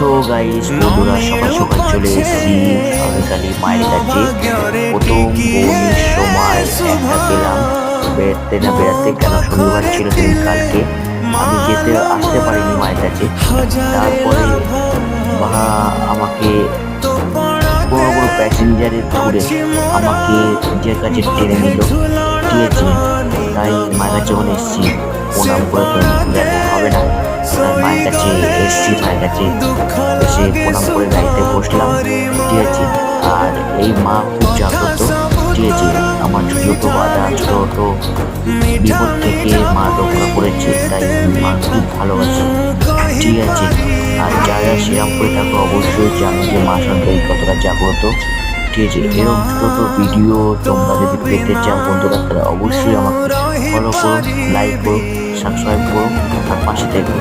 So guys বন্ধুরা সকাল সকাল চলে এসেছি সকালে মায়ের কাছে। প্রথম বৌনির সময় একটা পেলাম বেড়াতে না বেড়াতে, কেন শনিবার ছিল দিন কালকে আমি আসতে পারিনি মায়ের কাছে। তারপরে মা আমাকে বড় বড় প্যাসেঞ্জারের ধরে আমাকে নিজের কাছে টেনে নিল, ঠিক আছে। তাই মায়ের কাছে যখন এসেছি প্রণাম করে তো হবে না, মায়ের কাছে এসেছি, মায়ের কাছে এসে প্রণাম করে গাড়িতে বসলাম, ঠিক আছে। আর এই মা খুব জাগ্রত, ঠিক আছে। আমার ছোট ছোট বাধা ছোট ছোট বিপদ থেকে মা রক্ষা করেছে, তাই মা খুব ভালোবাসে, ঠিক আছে। আর যারা শ্রীরামপুরে থাকো অবশ্যই জানো যে মা সন্তান কতটা জাগ্রত, ঠিক আছে। এরকম ছোট ভিডিও তোমরা যদি পেতে চাও বন্ধুরা, তাহলে অবশ্যই আমাকে ফলো করো, লাইক করো, সাবস্ক্রাইব করো আর পাশে থেকো।